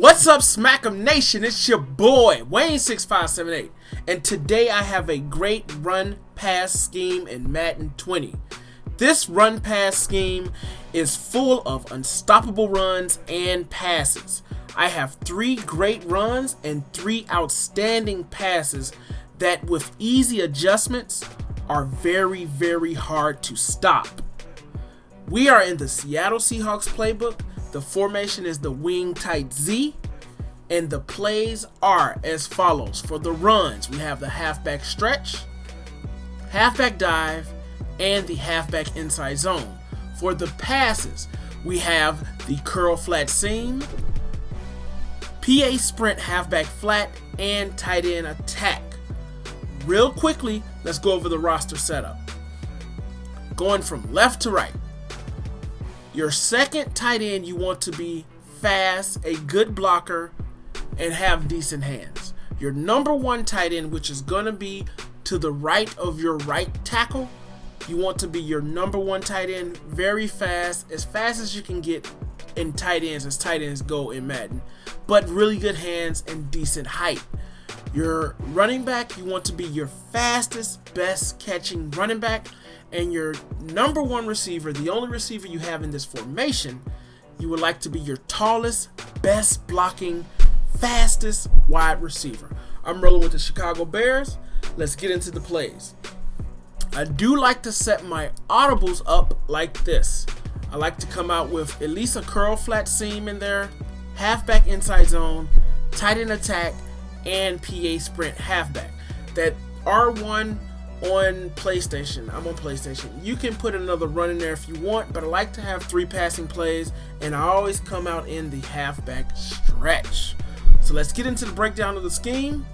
What's up, Smack 'em Nation? It's your boy Wayne6578, and today I have a great run pass scheme in Madden 20. This run pass scheme is full of unstoppable runs and passes. I have 3 great runs and 3 outstanding passes that with easy adjustments are very, very hard to stop. We are in the Seattle Seahawks playbook. The formation is the wing tight Z, and the plays are as follows. For the runs, we have the halfback stretch, halfback dive, and the halfback inside zone. For the passes, we have the curl flat seam, PA sprint halfback flat, and tight end attack. Real quickly, let's go over the roster setup. Going from left to right. Your second tight end, you want to be fast, a good blocker, and have decent hands. Your number 1 tight end, which is going to be to the right of your right tackle, you want to be your number 1 tight end, very fast as you can get in tight ends, as tight ends go in Madden, but really good hands and decent height. Your running back, you want to be your fastest, best catching running back. And your number 1 receiver, the only receiver you have in this formation, you would like to be your tallest, best blocking, fastest wide receiver. I'm rolling with the Chicago Bears. Let's get into the plays. I do like to set my audibles up like this. I like to come out with at least a curl flat seam in there, halfback inside zone, tight end attack, and PA sprint halfback. That R1 on PlayStation, I'm on PlayStation. You can put another run in there if you want, but I like to have 3 passing plays, and I always come out in the halfback stretch. So let's get into the breakdown of the scheme.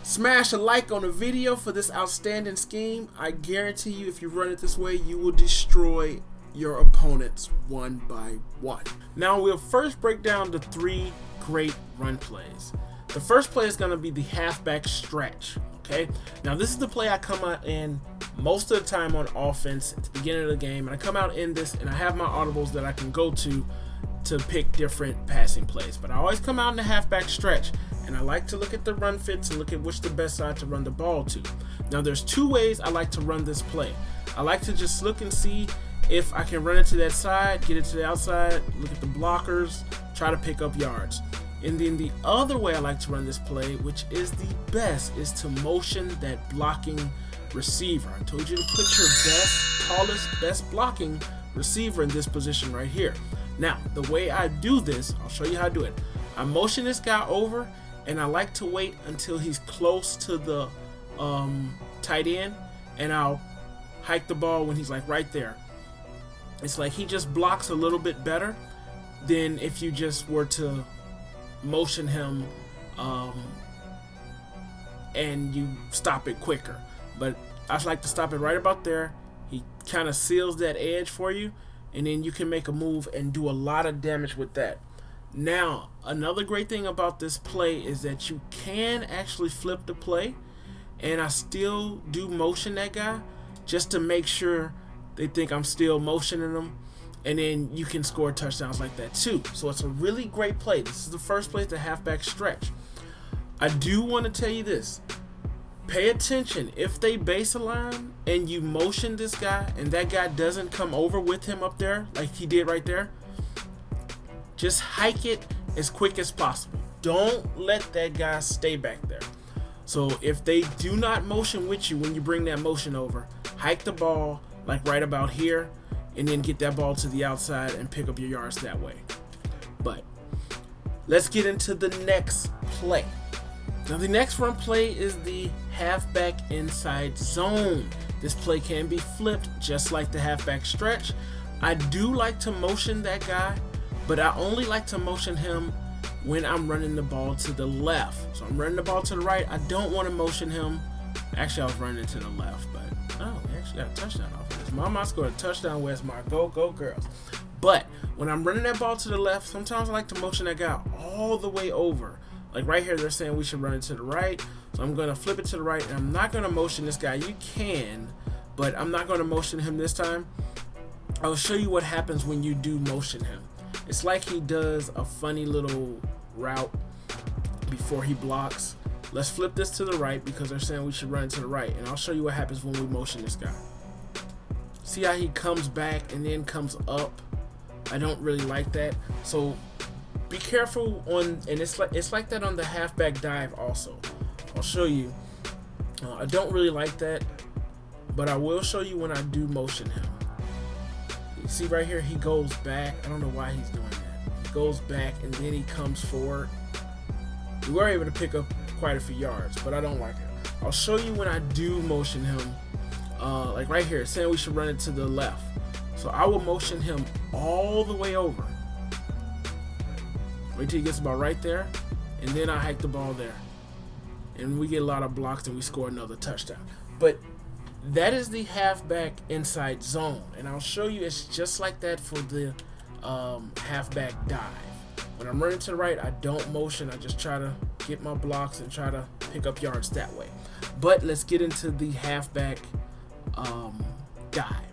Smash a like on the video for this outstanding scheme. I guarantee you, if you run it this way, you will destroy your opponents one by one. Now we'll first break down the 3 great run plays. The first play is going to be the halfback stretch. Okay, now this is the play I come out in most of the time on offense at the beginning of the game, and I come out in this and I have my audibles that I can go to pick different passing plays. But I always come out in the halfback stretch, and I like to look at the run fits and look at which the best side to run the ball to. Now there's 2 ways I like to run this play. I like to just look and see if I can run it to that side, get it to the outside, look at the blockers, try to pick up yards. And then the other way I like to run this play, which is the best, is to motion that blocking receiver. I told you to put your best, tallest, best blocking receiver in this position right here. Now, the way I do this, I'll show you how to do it. I motion this guy over, and I like to wait until he's close to the tight end, and I'll hike the ball when he's like right there. It's like he just blocks a little bit better than if you just were to motion him and you stop it quicker. But I like to stop it right about there. He kind of seals that edge for you, and then you can make a move and do a lot of damage with that. Now, another great thing about this play is that you can actually flip the play, and I still do motion that guy just to make sure they think I'm still motioning them. And then you can score touchdowns like that too. So it's a really great play. This is the first play, the halfback stretch. I do want to tell you this. Pay attention. If they base align and you motion this guy and that guy doesn't come over with him up there like he did right there, just hike it as quick as possible. Don't let that guy stay back there. So if they do not motion with you when you bring that motion over, hike the ball like right about here, and then get that ball to the outside and pick up your yards that way. But let's get into the next play. Now the next run play is the halfback inside zone. This play can be flipped just like the halfback stretch. I do like to motion that guy, but I only like to motion him when I'm running the ball to the left. So I'm running the ball to the right. I don't want to motion him. Actually, I was running to the left, but oh, we actually got a touchdown off of this. Mama scored a touchdown. Where's my go girls? But when I'm running that ball to the left, sometimes I like to motion that guy all the way over. Like right here, they're saying we should run it to the right. So I'm going to flip it to the right, and I'm not going to motion this guy. You can, but I'm not going to motion him this time. I'll show you what happens when you do motion him. It's like he does a funny little route before he blocks. Let's flip this to the right because they're saying we should run it to the right, and I'll show you what happens when we motion this guy. See how he comes back and then comes up? I don't really like that. So be careful on, and it's like that on the halfback dive also. I'll show you. I don't really like that, but I will show you when I do motion him. You see right here, he goes back. I don't know why he's doing that. He goes back and then he comes forward. We were able to pick up quite a few yards, but I don't like it. I'll show you when I do motion him. Like right here, saying we should run it to the left. So I will motion him all the way over. Wait till he gets about right there, and then I hike the ball there. And we get a lot of blocks and we score another touchdown. But that is the halfback inside zone. And I'll show you it's just like that for the halfback dive. When I'm running to the right, I don't motion. I just try to get my blocks and try to pick up yards that way. But let's get into the halfback dive.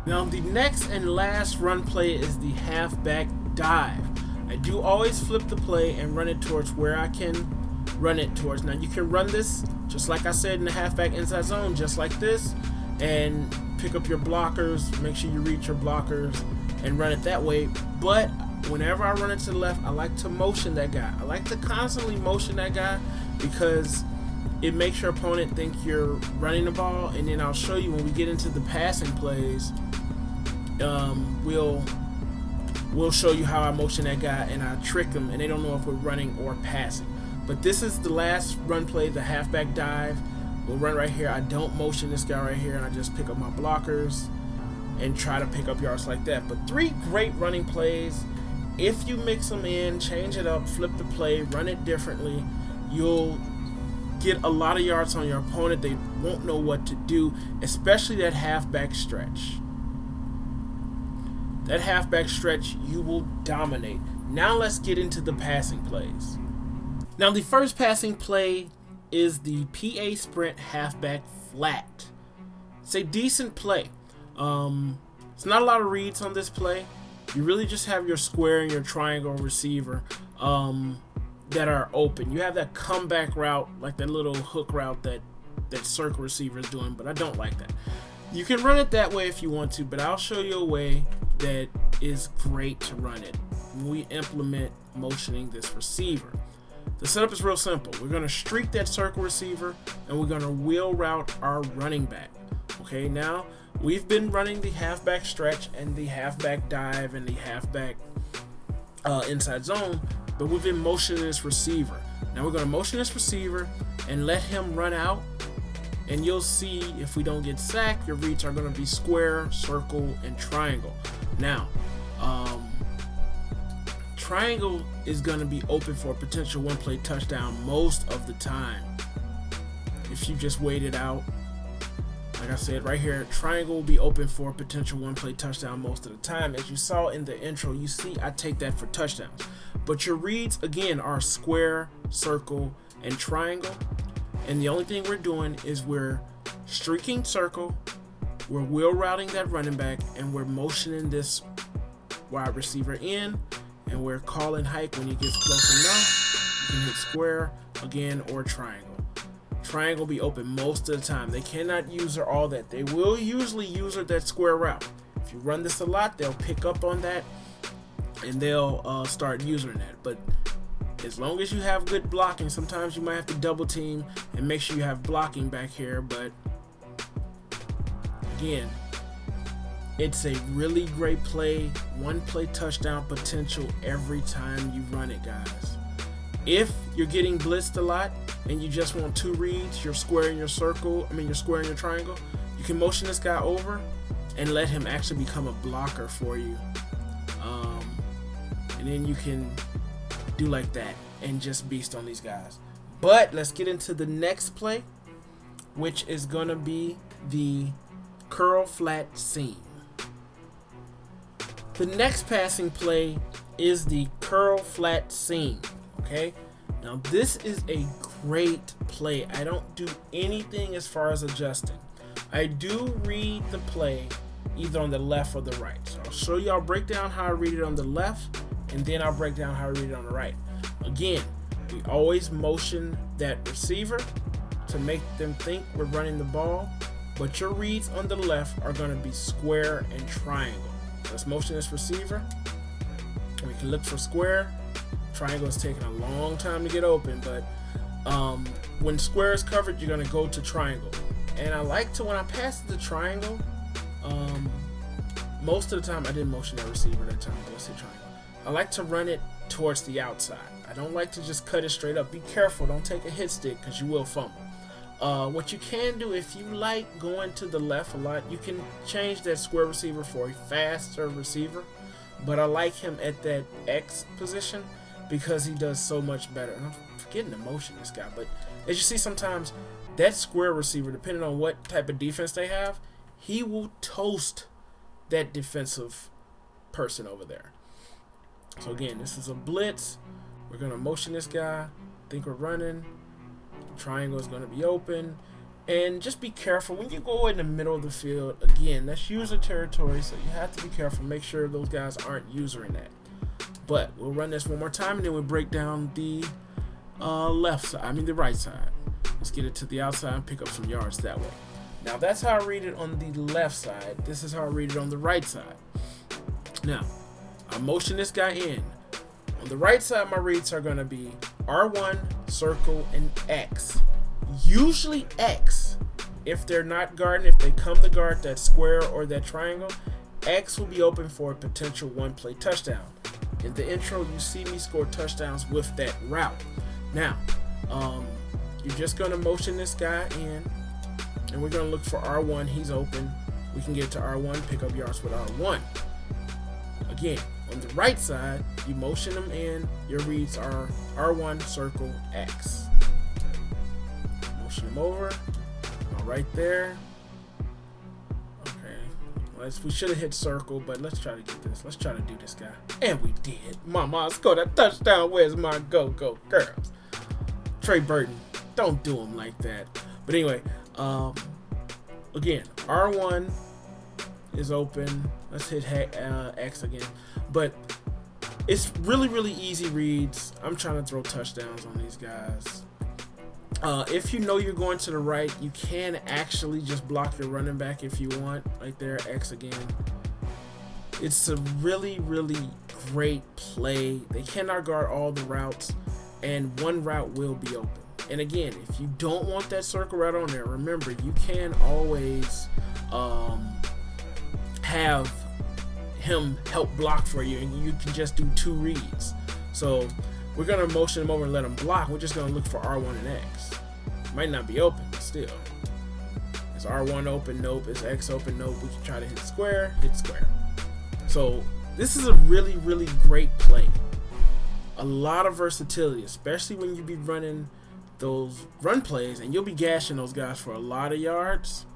Now the next and last run play is the halfback dive. I do always flip the play and run it towards where I can run it towards. Now you can run this just like I said in the halfback inside zone, just like this, and pick up your blockers, make sure you reach your blockers and run it that way. But whenever I run it to the left, I like to motion that guy. I like to constantly motion that guy because it makes your opponent think you're running the ball. And then I'll show you when we get into the passing plays, we'll show you how I motion that guy and I trick them and they don't know if we're running or passing. But this is the last run play, the halfback dive. We'll run right here. I don't motion this guy right here, and I just pick up my blockers and try to pick up yards like that. But 3 great running plays. If you mix them in, change it up, flip the play, run it differently, you'll get a lot of yards on your opponent. They won't know what to do, especially that halfback stretch. That halfback stretch, you will dominate. Now let's get into the passing plays. Now the first passing play is the PA sprint halfback flat. It's a decent play. It's not a lot of reads on this play. You really just have your square and your triangle receiver that are open. You have that comeback route, like that little hook route that circle receiver is doing, but I don't like that. You can run it that way if you want to, but I'll show you a way that is great to run it when we implement motioning this receiver. The setup is real simple. We're going to streak that circle receiver and we're going to wheel route our running back. Okay, now we've been running the halfback stretch and the halfback dive and the halfback inside zone, but we've been motioning this receiver. Now we're going to motion this receiver and let him run out, and you'll see if we don't get sacked, your reads are going to be square, circle, and triangle. Now, triangle is going to be open for a potential one-play touchdown most of the time. If you just wait it out, like I said right here, triangle will be open for a potential one-play touchdown most of the time. As you saw in the intro, you see I take that for touchdowns. But your reads, again, are square, circle, and triangle. And the only thing we're doing is we're streaking circle, we're wheel routing that running back, and we're motioning this wide receiver in, and we're calling hike when he gets close enough. You can hit square again or triangle. Triangle will be open most of the time. They cannot user all that. They will usually user that square route. If you run this a lot, they'll pick up on that and they'll start using that. But as long as you have good blocking, sometimes you might have to double team and make sure you have blocking back here. But again, it's a really great play, one play touchdown potential every time you run it, guys. If you're getting blitzed a lot and you just want 2 reads, your square and your circle, your square and your triangle, you can motion this guy over and let him actually become a blocker for you. And then you can do like that and just beast on these guys. But let's get into the next play, which is gonna be the curl flat seam. The next passing play is the curl flat seam. Okay, now this is a great play. I don't do anything as far as adjusting. I do read the play either on the left or the right. So I'll show you, I'll break down how I read it on the left, and then I'll break down how I read it on the right. Again, we always motion that receiver to make them think we're running the ball, but your reads on the left are going to be square and triangle. Let's motion this receiver. We can look for square. Triangle is taking a long time to get open, but when square is covered, you're going to go to triangle. And I like to, when I pass the triangle, most of the time I didn't motion that receiver that time, but let's say triangle. I like to run it towards the outside. I don't like to just cut it straight up. Be careful, don't take a hit stick because you will fumble. What you can do, if you like going to the left a lot, you can change that square receiver for a faster receiver, but I like him at that X position because he does so much better. And I'm forgetting to motion this guy, but as you see, sometimes that square receiver, depending on what type of defense they have, he will toast that defensive person over there. So again, this is a blitz. We're going to motion this guy. Think we're running. The triangle is going to be open. And just be careful when you go in the middle of the field. Again, that's user territory, so you have to be careful. Make sure those guys aren't using that. But we'll run this one more time, and then we'll break down the left side. I mean the right side. Let's get it to the outside and pick up some yards that way. Now that's how I read it on the left side. This is how I read it on the right side. Now, I motion this guy in. On the right side, my reads are going to be R1, circle, and X. Usually X. If they're not guarding, if they come to guard that square or that triangle, X will be open for a potential one-play touchdown. In the intro, you see me score touchdowns with that route. Now, you're just going to motion this guy in, and we're going to look for R1. He's open. We can get to R1, pick up yards with R1. Again, on the right side, you motion them in. Your reads are R1, circle, X. Motion them over. Right there. Okay. We should have hit circle, but let's try to get this. Let's try to do this guy. And we did. Mama scored a touchdown. Where's my go-go girls? Trey Burton. Don't do him like that. But anyway, again, R1 is open. Let's hit X again. But it's really, really easy reads. I'm trying to throw touchdowns on these guys. If you know you're going to the right, you can actually just block your running back if you want. Right there, X again. It's a really, really great play. They cannot guard all the routes, and one route will be open. And again, if you don't want that circle route on there, remember, you can always have him help block for you, and you can just do two reads. So we're going to motion him over and let him block. We're just going to look for R1 and X. Might not be open, but still. Is R1 open? Nope. Is X open? Nope. We can try to hit square. Hit square. So this is a really, really great play. A lot of versatility, especially when you be running those run plays, and you'll be gashing those guys for a lot of yards.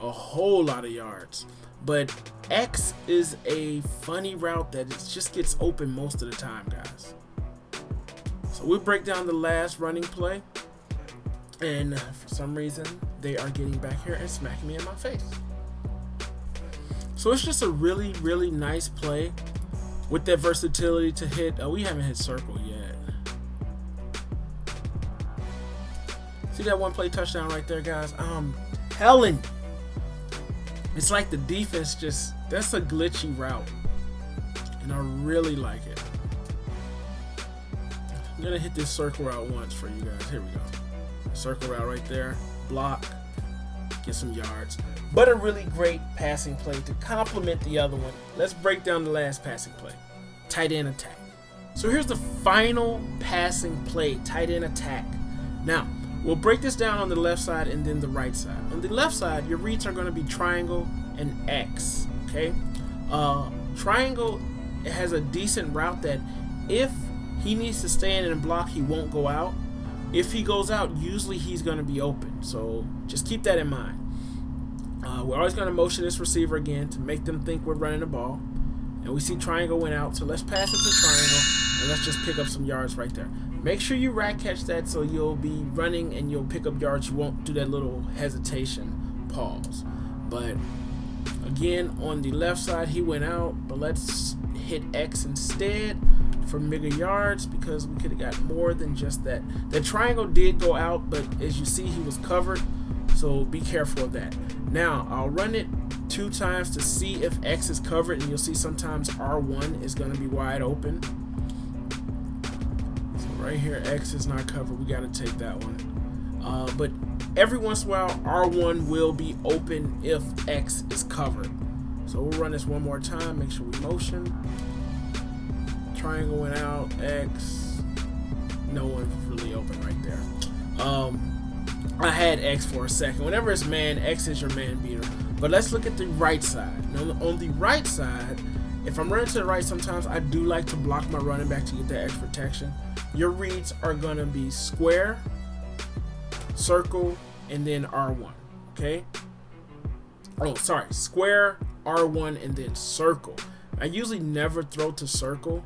A whole lot of yards. But X is a funny route that it just gets open most of the time, guys. So we'll break down the last running play, and for some reason they are getting back here and smacking me in my face. So it's just a really, really nice play with that versatility to hit. We haven't hit circle yet. See that one play touchdown right there, guys? I'm telling you. It's like the defense just, that's a glitchy route, and I really like it. I'm going to hit this circle route once for you guys. Here we go. Circle route right there. Block. Get some yards. But a really great passing play to complement the other one. Let's break down the last passing play. Tight end attack. So here's the final passing play. Tight end attack. Now, we'll break this down on the left side and then the right side. On the left side, your reads are going to be triangle and X. Okay? Triangle, it has a decent route that if he needs to stand in and block, he won't go out. If he goes out, usually he's going to be open. So just keep that in mind. We're always going to motion this receiver again to make them think we're running the ball. And we see triangle went out, so let's pass it to triangle, and let's just pick up some yards right there. Make sure you rack catch that so you'll be running and you'll pick up yards. You won't do that little hesitation pause. But Again, on the left side, he went out, but let's hit X instead for bigger yards because we could have got more than just that. The triangle did go out, but as you see, he was covered, so be careful of that. Now, I'll run it 2 times to see if X is covered, and you'll see sometimes R1 is going to be wide open. So right here, X is not covered. We got to take that one. But every once in a while, R1 will be open if X is covered. So we'll run this one more time. Make sure we motion. Triangle went out. X. No one's really open right there. I had X for a second. Whenever it's man, X is your man beater. But let's look at the right side. Now, on the right side, if I'm running to the right, sometimes I do like to block my running back to get that extra protection. Your reads are going to be square, circle, and then R1. Okay? Oh, sorry. Square, R1, and then circle. I usually never throw to circle.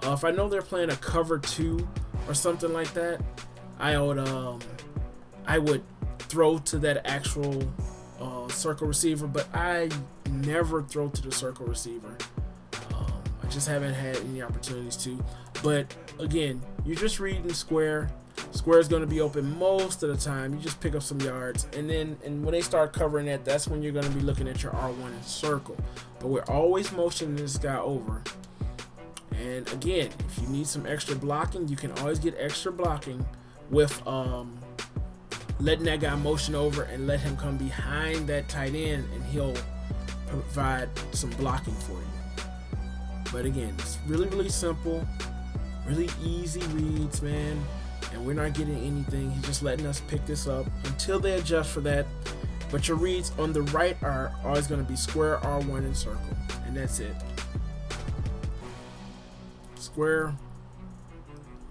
If I know they're playing a cover 2 or something like that, I would throw to that actual circle receiver, but I never throw to the circle receiver. I just haven't had any opportunities to. But again, you're just reading square. Square is going to be open most of the time. You just pick up some yards, and when they start covering that, that's when you're going to be looking at your R1 and circle. But we're always motioning this guy over. And again, if you need some extra blocking, you can always get extra blocking with letting that guy motion over and let him come behind that tight end, and he'll provide some blocking for you. But again, it's really, really simple, really easy reads, man. And we're not getting anything. He's just letting us pick this up until they adjust for that. But your reads on the right are always going to be square, R1, and circle. And that's it. Square.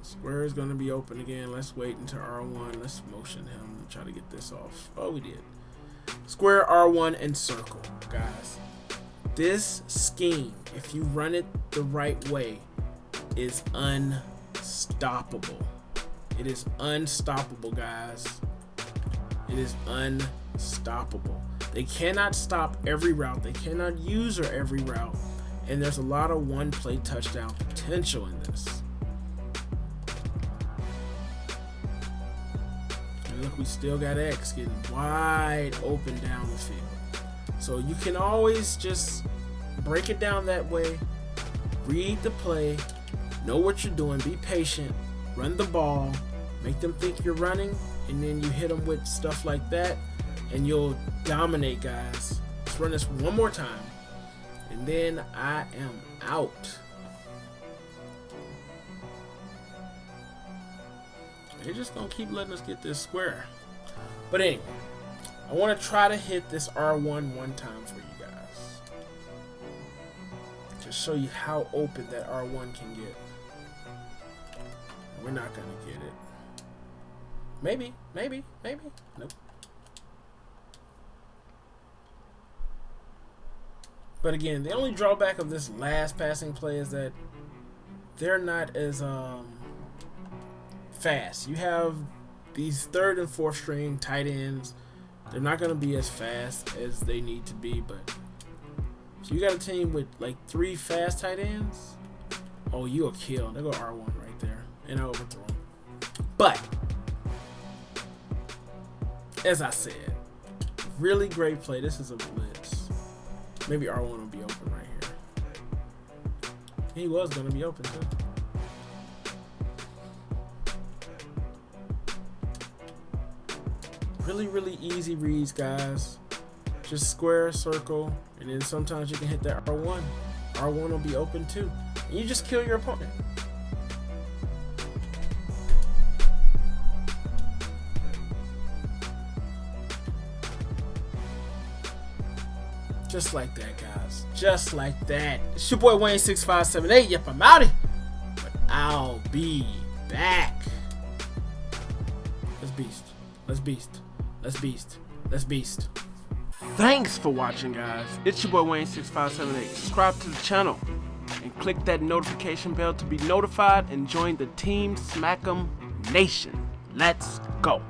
Square is going to be open again. Let's wait until R1. Let's motion him. Try to get this off. Oh, we did. Square, R1, and circle. Guys, this scheme, if you run it the right way, is unstoppable. It is unstoppable, guys. It is unstoppable. They cannot stop every route. They cannot use her every route. And there's a lot of one-play touchdown potential in this. And look, we still got X getting wide open down the field. So you can always just break it down that way. Read the play. Know what you're doing. Be patient. Run the ball. Make them think you're running, and then you hit them with stuff like that, and you'll dominate, guys. Let's run this one more time, and then I am out. They're just gonna keep letting us get this square. But anyway, I want to try to hit this R1 one time for you guys. Just show you how open that R1 can get. We're not gonna get it. Maybe. Nope. But again, the only drawback of this last passing play is that they're not as fast. You have these 3rd and 4th string tight ends. They're not going to be as fast as they need to be, but if you got a team with like 3 fast tight ends, oh, you'll kill. They go R1 right there, and I overthrow them. But as I said, really great play. This is a blitz. Maybe R1 will be open right here. He was going to be open too. Really, really easy reads, guys. Just square, circle, and then sometimes you can hit that R1. R1 will be open too. And you just kill your opponent. Just like that, guys. Just like that. It's your boy Wayne6578. Yep, I'm out of here. But I'll be back. Let's beast. Let's beast. Let's beast. Let's beast. Thanks for watching, guys. It's your boy Wayne6578. Subscribe to the channel and click that notification bell to be notified and join the Team Smack'em Nation. Let's go.